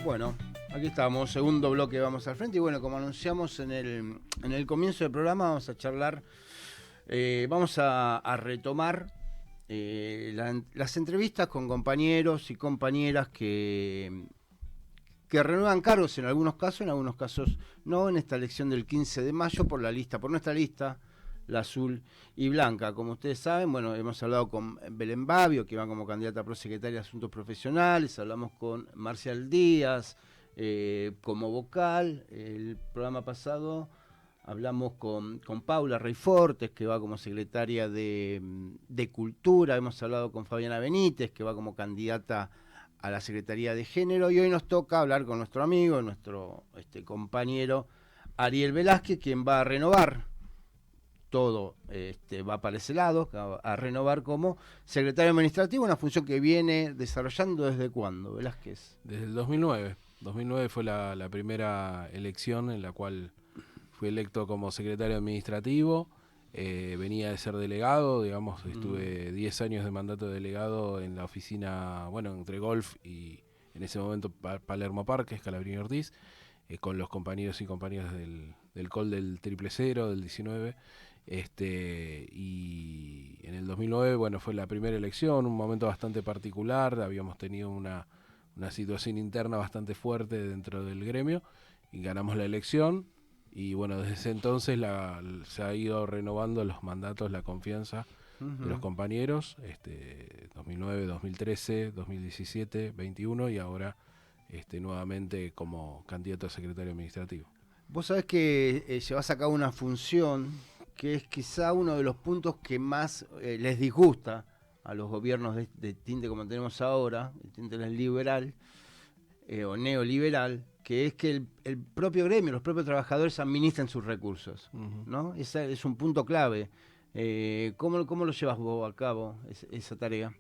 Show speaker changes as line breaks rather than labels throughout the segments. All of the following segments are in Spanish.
Bueno, aquí estamos, segundo bloque, vamos al frente. Y bueno, como anunciamos en el comienzo del programa, vamos a charlar, vamos a retomar las entrevistas con compañeros y compañeras que renuevan cargos en algunos casos no, en esta elección del 15 de mayo por nuestra lista, la azul y blanca. Como ustedes saben, bueno, hemos hablado con Belén Babio, que va como candidata a prosecretaria de Asuntos Profesionales, hablamos con Marcial Díaz como vocal. El programa pasado hablamos con Paula Reyfortes, que va como secretaria de Cultura, hemos hablado con Fabiana Benítez, que va como candidata a la Secretaría de Género, y hoy nos toca hablar con nuestro amigo, nuestro compañero Ariel Velázquez, quien va a renovar todo, va para ese lado, a renovar como secretario administrativo, una función que viene desarrollando ¿desde cuándo, Velázquez?
Desde el 2009. 2009 fue la primera elección en la cual fui electo como secretario administrativo. Venía de ser delegado, digamos, estuve 10 años de mandato de delegado en la oficina, bueno, entre Golf y en ese momento Palermo Parque, Scalabrini Ortiz, con los compañeros y compañeras del COL del 000, del 19. Y en el 2009, bueno, fue la primera elección, un momento bastante particular, habíamos tenido una situación interna bastante fuerte dentro del gremio y ganamos la elección. Y bueno, desde ese entonces se ha ido renovando los mandatos, la confianza de los compañeros, 2009, 2013, 2017, 21 y ahora nuevamente como candidato a secretario administrativo.
Vos sabés que llevás a cabo una función que es quizá uno de los puntos que más les disgusta a los gobiernos de tinte como tenemos ahora, el tinte liberal o neoliberal, que es que el propio gremio, los propios trabajadores administran sus recursos, ¿no? Ese es un punto clave. ¿Cómo lo llevas vos a cabo esa tarea?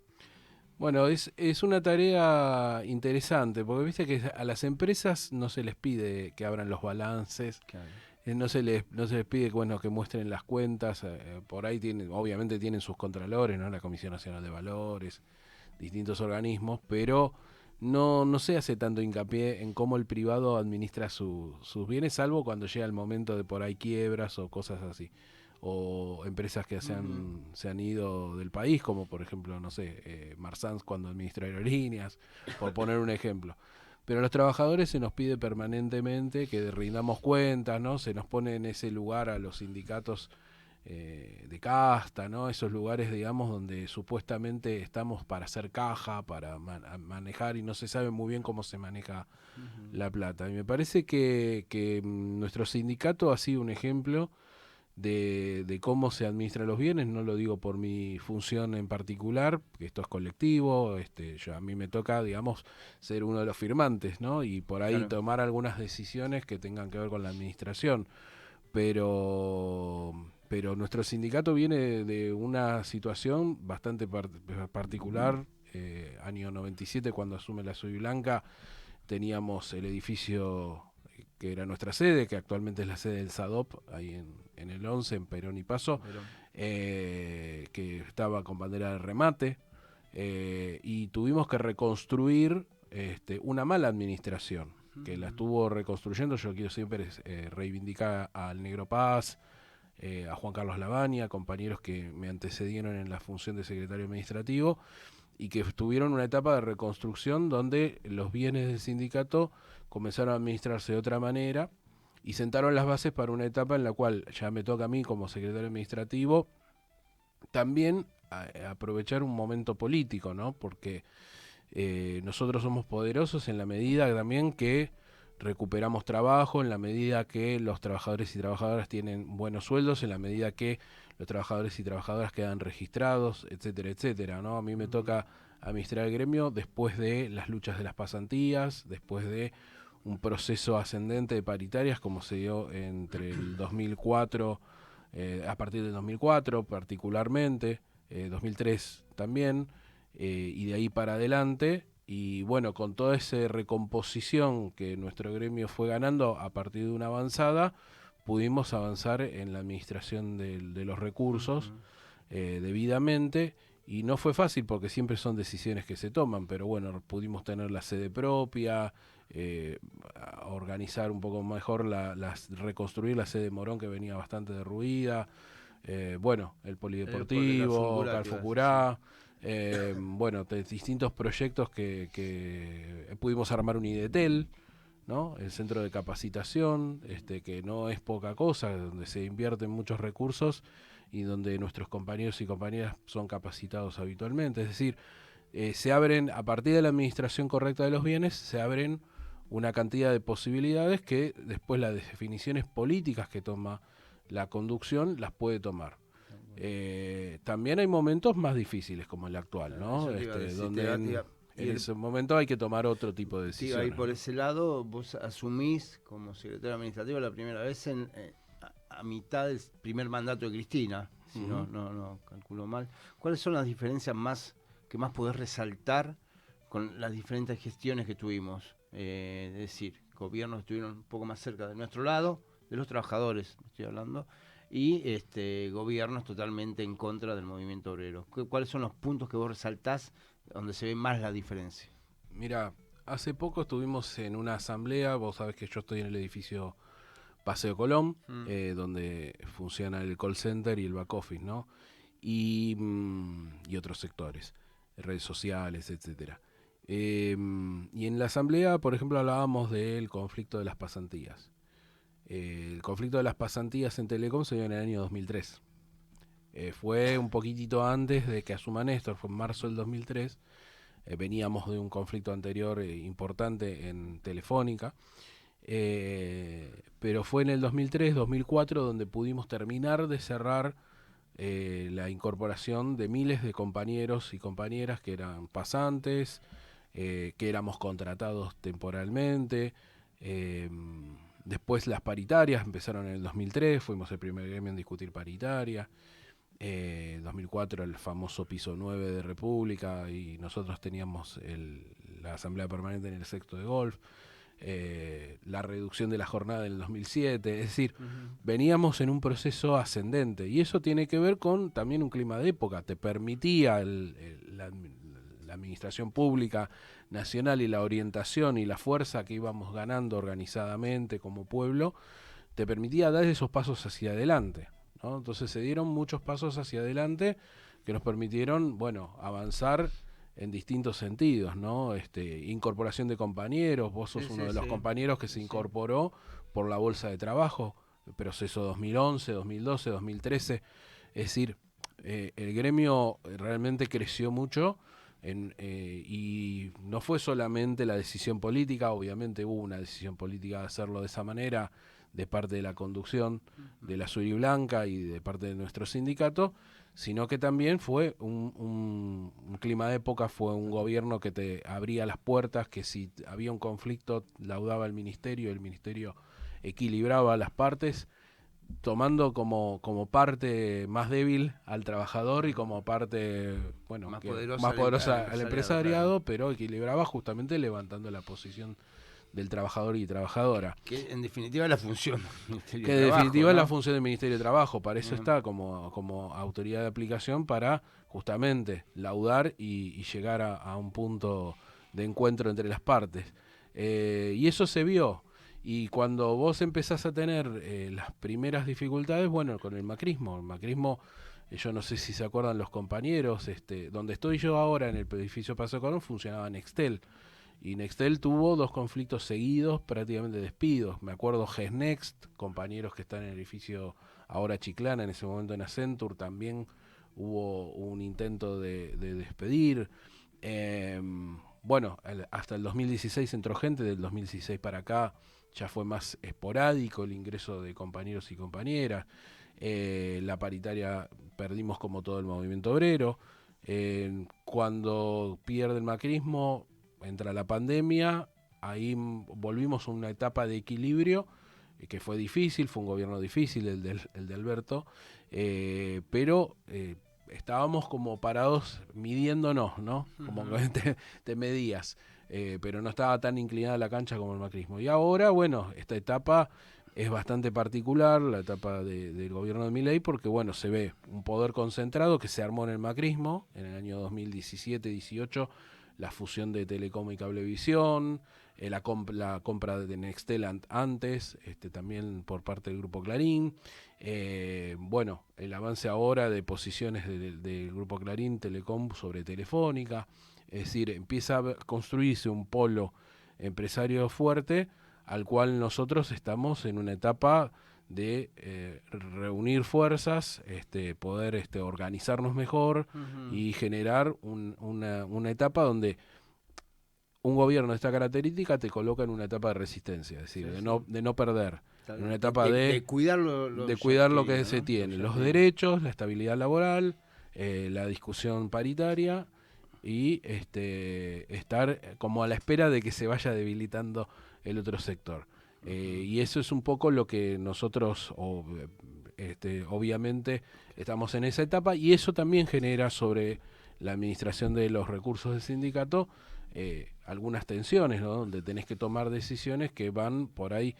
Bueno, es una tarea interesante, porque viste que a las empresas no se les pide que abran los balances,
Claro.
no se les pide bueno, que muestren las cuentas, por ahí obviamente tienen sus contralores, ¿no? La Comisión Nacional de Valores, distintos organismos, pero no se hace tanto hincapié en cómo el privado administra sus bienes, salvo cuando llega el momento de por ahí quiebras o cosas así, o empresas que se han ido del país, como por ejemplo, no sé, Marsans cuando administra aerolíneas, por poner un ejemplo. Pero a los trabajadores se nos pide permanentemente que rindamos cuentas, ¿no? Se nos pone en ese lugar a los sindicatos de casta, ¿no? Esos lugares, digamos, donde supuestamente estamos para hacer caja, para manejar y no se sabe muy bien cómo se maneja la plata. Y me parece que nuestro sindicato ha sido un ejemplo de cómo se administran los bienes. No lo digo por mi función en particular, que esto es colectivo, a mí me toca, digamos, ser uno de los firmantes, ¿no? Y por ahí
Claro.
tomar algunas decisiones que tengan que ver con la administración. Pero nuestro sindicato viene de una situación bastante particular. Año 97, cuando asume la Azul y Blanca, teníamos el edificio que era nuestra sede, que actualmente es la sede del SADOP, ahí en el 11, en Perón y Paso, que estaba con bandera de remate, y tuvimos que reconstruir una mala administración, que la estuvo reconstruyendo. Yo quiero siempre reivindicar al Negro Paz, a Juan Carlos Lavagna, compañeros que me antecedieron en la función de secretario administrativo, y que tuvieron una etapa de reconstrucción donde los bienes del sindicato comenzaron a administrarse de otra manera y sentaron las bases para una etapa en la cual ya me toca a mí como secretario administrativo también aprovechar un momento político, ¿no? Porque nosotros somos poderosos en la medida también que recuperamos trabajo, en la medida que los trabajadores y trabajadoras tienen buenos sueldos, en la medida que los trabajadores y trabajadoras quedan registrados, etcétera, etcétera, ¿no? A mí me toca administrar el gremio después de las luchas de las pasantías, después de un proceso ascendente de paritarias como se dio entre el 2004, a partir del 2004 particularmente, 2003 también, y de ahí para adelante. Y bueno, con toda esa recomposición que nuestro gremio fue ganando a partir de una avanzada, pudimos avanzar en la administración de los recursos debidamente. Y no fue fácil porque siempre son decisiones que se toman, pero bueno, pudimos tener la sede propia, a organizar un poco mejor, reconstruir la sede de Morón, que venía bastante derruida. Bueno, el polideportivo, Calfucurá, bueno, distintos proyectos que pudimos armar un IDETEL, ¿no? El centro de capacitación, que no es poca cosa, donde se invierten muchos recursos y donde nuestros compañeros y compañeras son capacitados habitualmente. Es decir, se abren, a partir de la administración correcta de los bienes, se abren una cantidad de posibilidades que después las definiciones políticas que toma la conducción las puede tomar. También hay momentos más difíciles como el actual, ¿no? Donde en ese momento hay que tomar otro tipo de decisiones.
Ahí por ese lado, vos asumís como secretario administrativo la primera vez a mitad del primer mandato de Cristina, si no calculo mal. ¿Cuáles son las diferencias que más podés resaltar con las diferentes gestiones que tuvimos? Es decir, gobiernos estuvieron un poco más cerca de nuestro lado, de los trabajadores, estoy hablando, y gobiernos totalmente en contra del movimiento obrero. ¿Cuáles son los puntos que vos resaltás donde se ve más la diferencia?
Mira, hace poco estuvimos en una asamblea, vos sabés que yo estoy en el edificio Paseo Colón, donde funciona el call center y el back office, ¿no? Y otros sectores, redes sociales, etcétera. Y en la asamblea, por ejemplo, hablábamos del conflicto de las pasantías. El conflicto de las pasantías en Telecom se dio en el año 2003. Fue un poquitito antes de que asuma Néstor, fue en marzo del 2003. Veníamos de un conflicto anterior importante en Telefónica. Pero fue en el 2003-2004 donde pudimos terminar de cerrar la incorporación de miles de compañeros y compañeras que eran pasantes, que éramos contratados temporalmente. Después las paritarias empezaron en el 2003, fuimos el primer gremio en discutir paritaria. 2004 el famoso piso 9 de República y nosotros teníamos la asamblea permanente en el sexto de golf. La reducción de la jornada en el 2007, es decir, veníamos en un proceso ascendente y eso tiene que ver con también un clima de época, te permitía la administración pública nacional y la orientación y la fuerza que íbamos ganando organizadamente como pueblo, te permitía dar esos pasos hacia adelante, ¿no? Entonces se dieron muchos pasos hacia adelante que nos permitieron, bueno, avanzar en distintos sentidos, ¿no? Incorporación de compañeros, vos sos uno de los compañeros que se incorporó por la bolsa de trabajo, proceso 2011, 2012, 2013, es decir, el gremio realmente creció mucho y no fue solamente la decisión política, obviamente hubo una decisión política de hacerlo de esa manera de parte de la conducción de la Azul y Blanca y de parte de nuestro sindicato, sino que también fue un clima de época, fue un gobierno que te abría las puertas, que si había un conflicto laudaba el ministerio equilibraba las partes, tomando como parte más débil al trabajador y como parte más poderosa al empresariado, claro. Pero equilibraba justamente levantando la posición del trabajador y trabajadora.
Que en definitiva es la función del
Ministerio de Trabajo. Definitiva es la función del Ministerio de Trabajo, para eso está como autoridad de aplicación, para justamente laudar y llegar a un punto de encuentro entre las partes. Y eso se vio. Y cuando vos empezás a tener las primeras dificultades, bueno, con el macrismo, yo no sé si se acuerdan los compañeros, donde estoy yo ahora en el edificio Paso Colón funcionaba Nextel. Y Nextel tuvo 2 conflictos seguidos, prácticamente despidos. Me acuerdo Gesnext, compañeros que están en el edificio ahora Chiclana, en ese momento en Accenture, también hubo un intento de despedir. Bueno, hasta el 2016 entró gente, del 2016 para acá ya fue más esporádico el ingreso de compañeros y compañeras. La paritaria perdimos como todo el movimiento obrero. Cuando pierde el macrismo, entra la pandemia, ahí volvimos a una etapa de equilibrio que fue difícil, fue un gobierno difícil el de Alberto, pero estábamos como parados midiéndonos, ¿no? Como que te medías, pero no estaba tan inclinada la cancha como el macrismo. Y ahora, bueno, esta etapa es bastante particular, la etapa del gobierno de Milei, porque bueno, se ve un poder concentrado que se armó en el macrismo en el año 2017-18, la fusión de Telecom y Cablevisión, la compra de Nextel antes, también por parte del Grupo Clarín. Bueno, el avance ahora de posiciones del Grupo Clarín Telecom sobre Telefónica. Es decir, empieza a construirse un polo empresario fuerte, al cual nosotros estamos en una etapa de reunir fuerzas, poder organizarnos mejor y generar una etapa donde un gobierno de esta característica te coloca en una etapa de resistencia, es decir, de no perder, en una etapa de
cuidar
lo que se tiene, los derechos, la estabilidad laboral, la discusión paritaria y estar como a la espera de que se vaya debilitando el otro sector. Y eso es un poco lo que nosotros obviamente estamos en esa etapa, y eso también genera sobre la administración de los recursos del sindicato algunas tensiones, ¿no? Donde tenés que tomar decisiones que van por ahí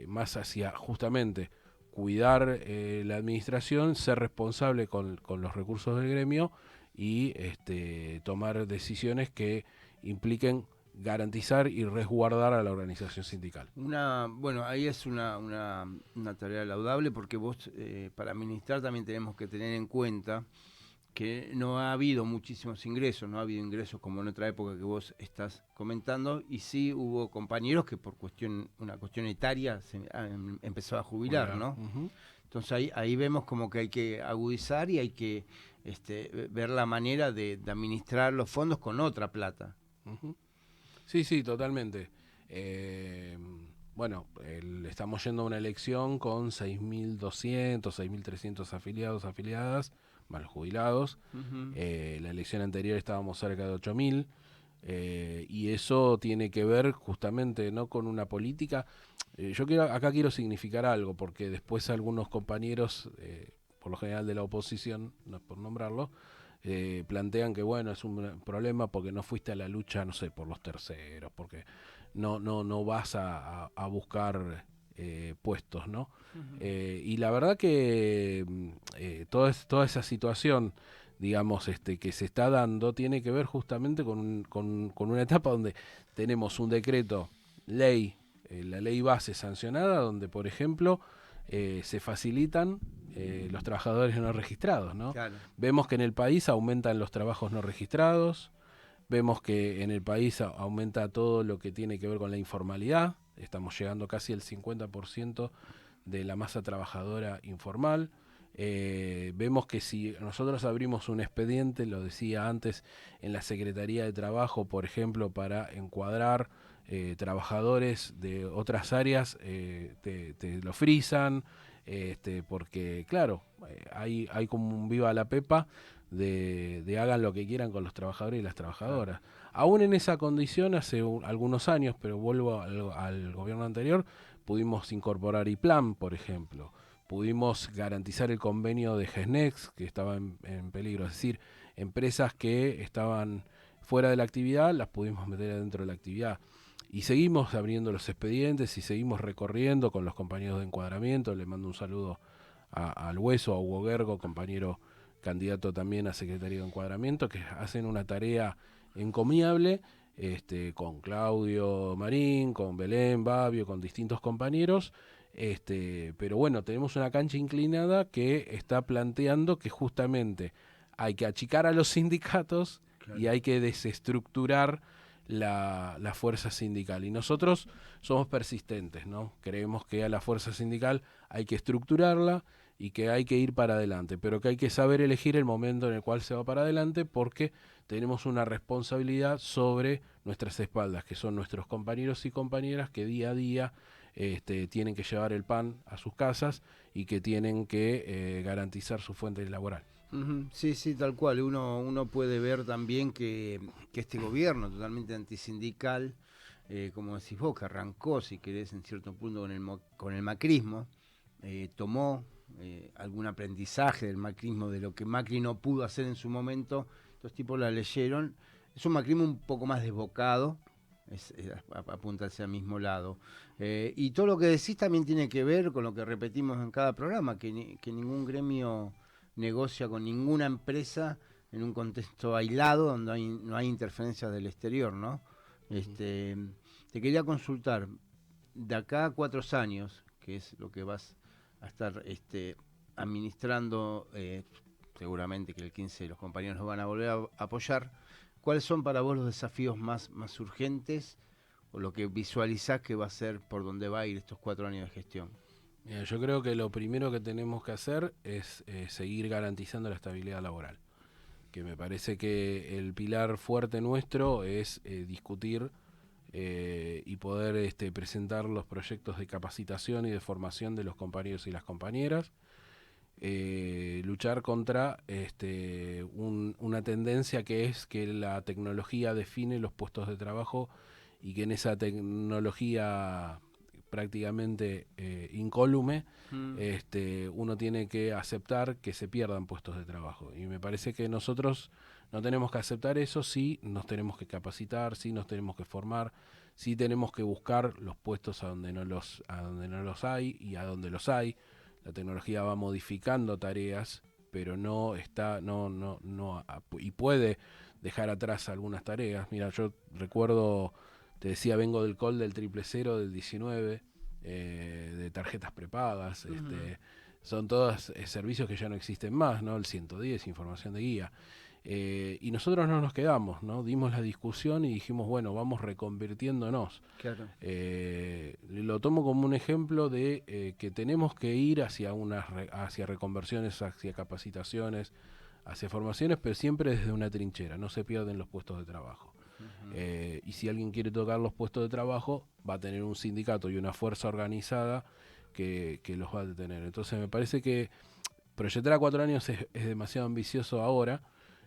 más hacia justamente cuidar la administración, ser responsable con los recursos del gremio y tomar decisiones que impliquen garantizar y resguardar a la organización sindical.
Bueno, ahí es una tarea laudable, porque vos, para administrar también tenemos que tener en cuenta que no ha habido muchísimos ingresos, no ha habido ingresos como en otra época que vos estás comentando, y sí hubo compañeros que por una cuestión etaria empezó a jubilar, ¿no?
Uh-huh.
Entonces ahí vemos como que hay que agudizar y hay que ver la manera de administrar los fondos con otra plata.
Uh-huh. Sí, totalmente. Bueno, estamos yendo a una elección con 6.200, 6.300 afiliadas, más los jubilados.
Uh-huh.
La elección anterior estábamos cerca de 8.000. Y eso tiene que ver justamente, ¿no?, con una política. Yo acá quiero significar algo, porque después algunos compañeros, por lo general de la oposición, no por nombrarlo, plantean que bueno, es un problema porque no fuiste a la lucha, no sé, por los terceros, porque no vas a buscar puestos, ¿no? Uh-huh. Y la verdad que toda esa situación, digamos, que se está dando, tiene que ver justamente con una etapa donde tenemos un decreto ley, la ley base sancionada, donde por ejemplo se facilitan los trabajadores no registrados, ¿no?
Claro.
Vemos que en el país aumentan los trabajos no registrados, vemos que en el país aumenta todo lo que tiene que ver con la informalidad, estamos llegando casi al 50% de la masa trabajadora informal. Vemos que si nosotros abrimos un expediente, lo decía antes, en la Secretaría de Trabajo, por ejemplo, para encuadrar trabajadores de otras áreas, te lo frisan, porque claro, hay como un viva la pepa de hagan lo que quieran con los trabajadores y las trabajadoras. Aún en esa condición, hace algunos años, pero vuelvo al gobierno anterior, pudimos incorporar IPLAN, por ejemplo. Pudimos garantizar el convenio de GESNEX, que estaba en peligro. Es decir, empresas que estaban fuera de la actividad, las pudimos meter dentro de la actividad. Y seguimos abriendo los expedientes y seguimos recorriendo con los compañeros de encuadramiento. Le mando un saludo al Hueso, a Hugo Gergo, compañero candidato también a secretario de encuadramiento, que hacen una tarea encomiable, con Claudio Marín, con Belén Babio, con distintos compañeros. Pero bueno, tenemos una cancha inclinada que está planteando que justamente hay que achicar a los sindicatos, claro, y hay que desestructurar la fuerza sindical. Y nosotros somos persistentes, ¿no? Creemos que a la fuerza sindical hay que estructurarla y que hay que ir para adelante, pero que hay que saber elegir el momento en el cual se va para adelante, porque tenemos una responsabilidad sobre nuestras espaldas, que son nuestros compañeros y compañeras que día a día tienen que llevar el pan a sus casas y que tienen que garantizar su fuente laboral.
Uh-huh. Sí, tal cual. Uno puede ver también que este gobierno totalmente antisindical, como decís vos, que arrancó, si querés, en cierto punto con el macrismo, tomó algún aprendizaje del macrismo, de lo que Macri no pudo hacer en su momento. Estos tipos la leyeron. Es un macrismo un poco más desbocado, apunta hacia el mismo lado. Y todo lo que decís también tiene que ver con lo que repetimos en cada programa, que ningún gremio negocia con ninguna empresa en un contexto aislado donde no hay interferencias del exterior, ¿no? Te quería consultar, de acá a 4 años, que es lo que vas a estar administrando, seguramente que el 15 los compañeros nos van a volver a apoyar, ¿cuáles son para vos los desafíos más urgentes o lo que visualizás que va a ser por donde va a ir estos 4 años de gestión?
Mira, yo creo que lo primero que tenemos que hacer es seguir garantizando la estabilidad laboral, que me parece que el pilar fuerte nuestro es discutir y poder presentar los proyectos de capacitación y de formación de los compañeros y las compañeras, luchar contra una tendencia que es que la tecnología define los puestos de trabajo y que en esa tecnología prácticamente incólume, uno tiene que aceptar que se pierdan puestos de trabajo. Y me parece que nosotros no tenemos que aceptar eso, sí nos tenemos que capacitar, sí nos tenemos que formar, sí tenemos que buscar los puestos a donde no los hay y a donde los hay. La tecnología va modificando tareas, pero no está, y puede dejar atrás algunas tareas. Mira, yo recuerdo, te decía, vengo del call del 000 del 19, de tarjetas prepagas, son todos servicios que ya no existen más, ¿no? El 110, información de guía. Y nosotros no nos quedamos, ¿no? Dimos la discusión y dijimos, bueno, vamos reconvirtiéndonos.
Claro.
Lo tomo como un ejemplo de que tenemos que ir hacia hacia reconversiones, hacia capacitaciones, hacia formaciones, pero siempre desde una trinchera, no se pierden los puestos de trabajo. Y si alguien quiere tocar los puestos de trabajo, va a tener un sindicato y una fuerza organizada que los va a detener. Entonces me parece que proyectar a 4 años es demasiado ambicioso ahora.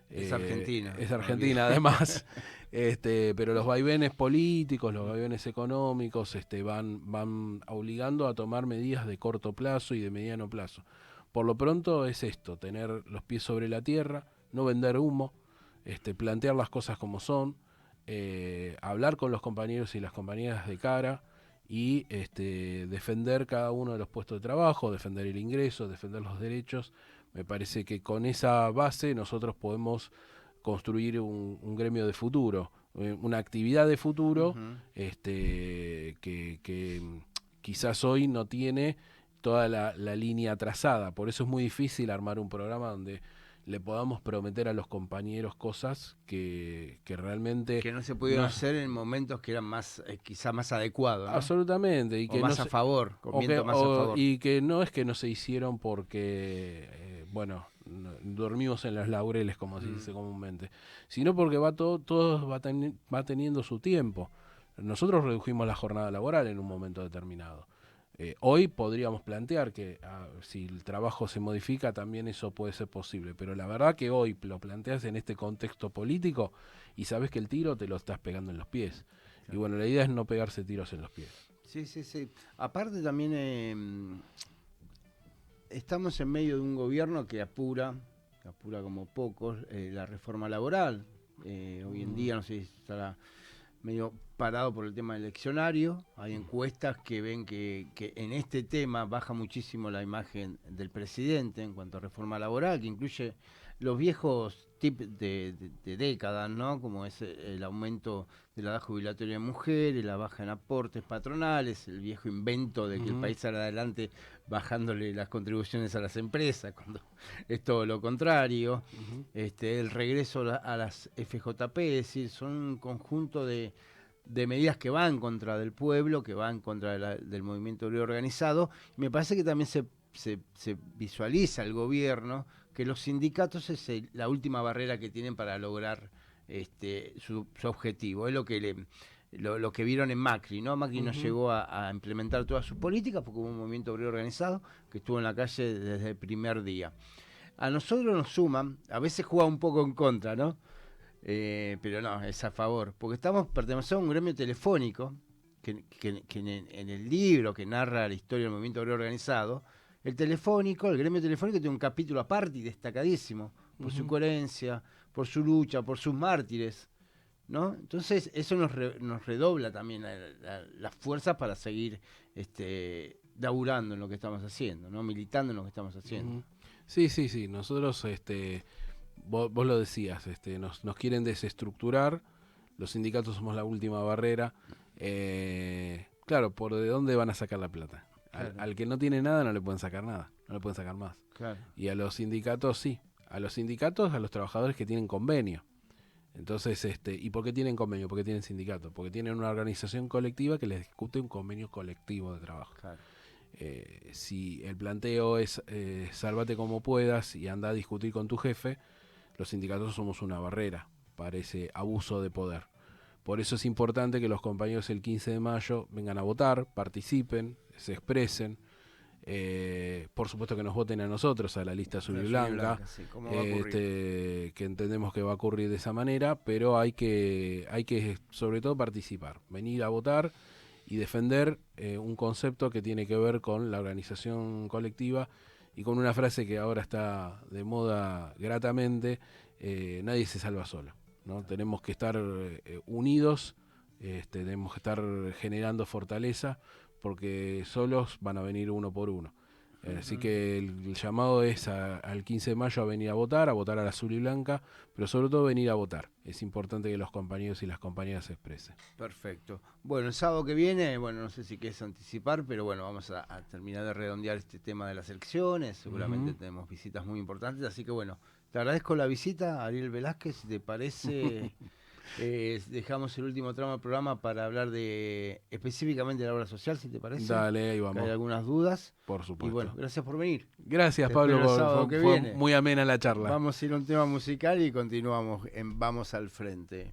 Es Argentina.
Es Argentina, además. Pero los vaivenes políticos, los vaivenes económicos van obligando a tomar medidas de corto plazo y de mediano plazo. Por lo pronto es esto, tener los pies sobre la tierra, no vender humo, plantear las cosas como son, hablar con los compañeros y las compañeras de cara y defender cada uno de los puestos de trabajo, defender el ingreso, defender los derechos. Me parece que con esa base nosotros podemos construir un gremio de futuro, una actividad de futuro que quizás hoy no tiene toda la línea trazada. Por eso es muy difícil armar un programa donde le podamos prometer a los compañeros cosas que realmente
que no se pudieron hacer en momentos que eran más quizá más adecuados, ¿no?
Absolutamente, y
o
que
más
no
a favor, con viento más a favor.
y que no es que no se hicieron porque dormimos en los laureles, como se dice comúnmente, sino porque todo va teniendo su tiempo. Nosotros redujimos la jornada laboral en un momento determinado. Hoy podríamos plantear que si el trabajo se modifica también eso puede ser posible, pero la verdad que hoy lo planteas en este contexto político y sabes que el tiro te lo estás pegando en los pies. Claro. Y bueno, la idea es no pegarse tiros en los pies.
Sí. Aparte también estamos en medio de un gobierno que apura como pocos la reforma laboral. Hoy en día no sé si estará medio parado por el tema eleccionario. Hay encuestas que ven que en este tema baja muchísimo la imagen del presidente en cuanto a reforma laboral, que incluye los viejos tips de décadas, ¿no? Como es el aumento de la edad jubilatoria de mujeres, la baja en aportes patronales, el viejo invento de que el país sale adelante bajándole las contribuciones a las empresas, cuando es todo lo contrario. El regreso a las FJP, es decir, son un conjunto de medidas que van en contra del pueblo, que van en contra del movimiento obrero organizado. Me parece que también se visualiza el gobierno que los sindicatos es la última barrera que tienen para lograr su objetivo. Es lo que vieron en Macri, ¿no? Macri no llegó a implementar todas sus políticas porque hubo un movimiento obrero organizado que estuvo en la calle desde el primer día. A nosotros nos suman, a veces juega un poco en contra, ¿no? Pero no, es a favor, porque pertenecemos a un gremio telefónico que en el libro que narra la historia del movimiento obrero organizado, el gremio telefónico tiene un capítulo aparte y destacadísimo por su coherencia, por su lucha, por sus mártires, ¿no? Entonces eso nos redobla también las fuerzas para seguir laburando en lo que estamos haciendo, ¿no? Militando en lo que estamos haciendo.
Sí, nosotros vos lo decías, nos quieren desestructurar los sindicatos somos la última barrera. Claro, ¿por de dónde van a sacar la plata?
Claro.
Al que no tiene nada no le pueden sacar nada, no le pueden sacar más.
Claro.
Y a los sindicatos sí, a los sindicatos, a los trabajadores que tienen convenio. Entonces, ¿y por qué tienen convenio? ¿Por qué tienen sindicato? Porque tienen una organización colectiva que les discute un convenio colectivo de trabajo.
Claro.
Si el planteo es sálvate como puedas y anda a discutir con tu jefe, los sindicatos somos una barrera para ese abuso de poder. Por eso es importante que los compañeros el 15 de mayo vengan a votar, participen, se expresen. Por supuesto que nos voten a nosotros, a la lista azul y blanca,
sí, ¿cómo va a ocurrir?
que entendemos que va a ocurrir de esa manera, pero hay que sobre todo participar, venir a votar y defender un concepto que tiene que ver con la organización colectiva y con una frase que ahora está de moda gratamente: nadie se salva solo, ¿no? Tenemos que estar unidos, tenemos que estar generando fortaleza, porque solos van a venir uno por uno. Así que el llamado es al 15 de mayo a venir a votar a la azul y blanca, pero sobre todo venir a votar. Es importante que los compañeros y las compañeras se expresen.
Perfecto. Bueno, el sábado que viene, no sé si quieres anticipar, pero vamos a terminar de redondear este tema de las elecciones. Seguramente tenemos visitas muy importantes, así que te agradezco la visita, Ariel Velázquez. Si te parece, dejamos el último tramo del programa para hablar específicamente de la obra social, si te parece.
Dale, ahí vamos.
Hay algunas dudas.
Por supuesto.
Y gracias por venir.
Gracias,
Te
Pablo,
espero el sábado que
fue
viene.
muy amena la charla.
Vamos a ir a un tema musical y continuamos en Vamos al Frente.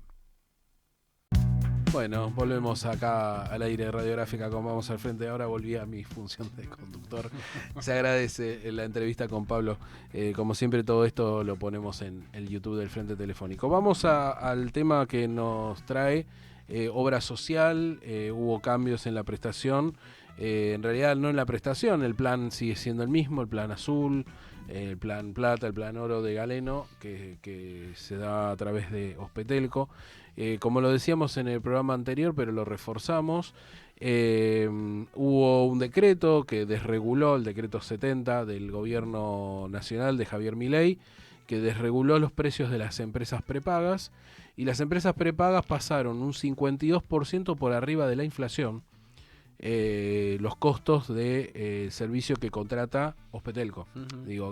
Bueno, volvemos acá al aire radiográfica con Vamos al Frente. Ahora volví a mi función de conductor. Se agradece la entrevista con Pablo. Como siempre, todo esto lo ponemos en el YouTube del Frente Telefónico. Vamos al tema que nos trae obra social. Hubo cambios en la prestación. En realidad no en la prestación, el plan sigue siendo el mismo, el plan azul, el plan plata, el plan oro de Galeno, que se da a través de Ospetelco. Como lo decíamos en el programa anterior, pero lo reforzamos, hubo un decreto que desreguló, el decreto 70 del gobierno nacional de Javier Milei, que desreguló los precios de las empresas prepagas, y las empresas prepagas pasaron un 52% por arriba de la inflación. Los costos de servicio que contrata Ospetelco,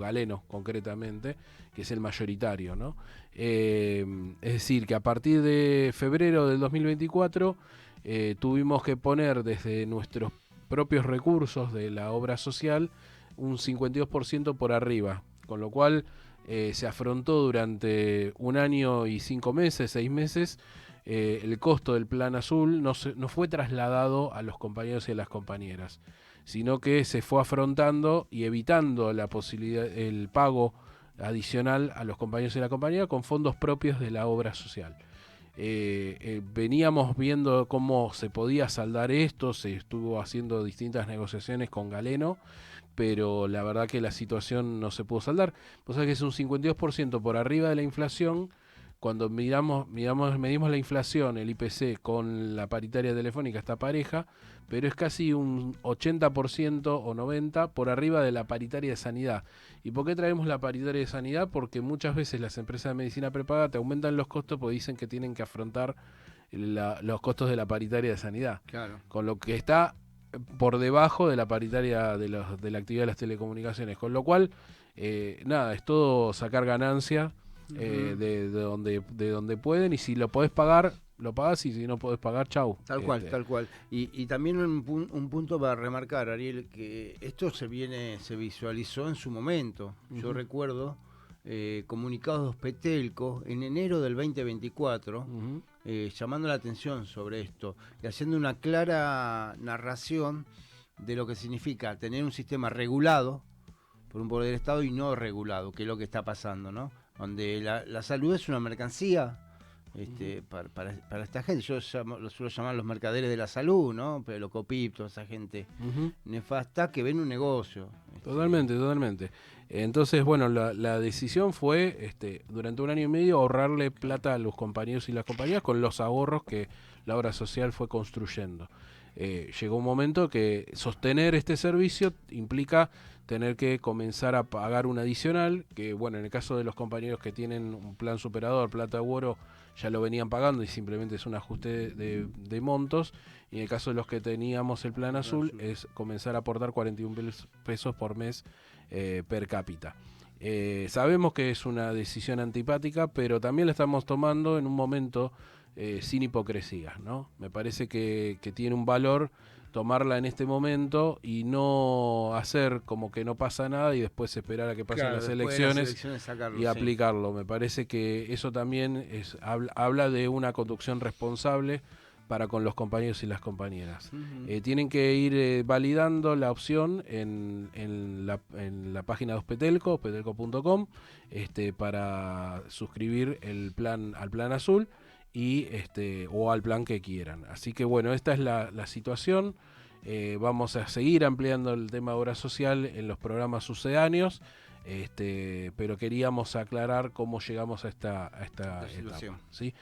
Galeno concretamente, que es el mayoritario, ¿no? Es decir, que a partir de febrero del 2024 tuvimos que poner desde nuestros propios recursos de la obra social un 52% por arriba, con lo cual se afrontó durante un año y 6 meses, el costo del plan azul no fue trasladado a los compañeros y a las compañeras, sino que se fue afrontando y evitando la posibilidad, el pago adicional a los compañeros y la compañera con fondos propios de la obra social. Veníamos viendo cómo se podía saldar esto, se estuvo haciendo distintas negociaciones con Galeno, pero la verdad que la situación no se pudo saldar. Vos sabés que es un 52% por arriba de la inflación. Cuando medimos la inflación, el IPC con la paritaria telefónica está pareja, pero es casi un 80% o 90% por arriba de la paritaria de sanidad. ¿Y por qué traemos la paritaria de sanidad? Porque muchas veces las empresas de medicina prepaga te aumentan los costos porque dicen que tienen que afrontar los costos de la paritaria de sanidad.
Claro.
Con lo que está por debajo de la paritaria de la actividad de las telecomunicaciones. Con lo cual, es todo sacar ganancia. De donde pueden, y si lo podés pagar, lo pagás, y si no podés pagar, chau.
Tal cual. Y también un punto para remarcar, Ariel, que esto se visualizó en su momento. Yo recuerdo comunicados de Ospetelco en enero del 2024, llamando la atención sobre esto y haciendo una clara narración de lo que significa tener un sistema regulado por un poder del Estado y no regulado, que es lo que está pasando, ¿no? Donde la salud es una mercancía para esta gente. Yo lo suelo llamar los mercaderes de la salud, ¿no? Pero los COPIP, toda esa gente nefasta que ven un negocio.
Totalmente. Entonces, la decisión fue, durante un año y medio, ahorrarle plata a los compañeros y las compañeras con los ahorros que la obra social fue construyendo. Llegó un momento que sostener este servicio implica tener que comenzar a pagar un adicional, que bueno, en el caso de los compañeros que tienen un plan superador, plata u oro, ya lo venían pagando y simplemente es un ajuste de montos. Y en el caso de los que teníamos el plan azul, es comenzar a aportar 41 pesos por mes per cápita. Sabemos que es una decisión antipática, pero también la estamos tomando en un momento sin hipocresía, ¿no? Me parece que tiene un valor tomarla en este momento y no hacer como que no pasa nada y después esperar a que pasen las elecciones
sacarlo,
y aplicarlo. Me parece que eso también habla de una conducción responsable para con los compañeros y las compañeras. Tienen que ir validando la opción en la página de Ospetelco, ospetelco.com, para suscribir al plan azul y o al plan que quieran. Así que bueno, esta es la situación. Vamos a seguir ampliando el tema de obra social en los programas sucedáneos, pero queríamos aclarar cómo llegamos a esta etapa, ¿sí?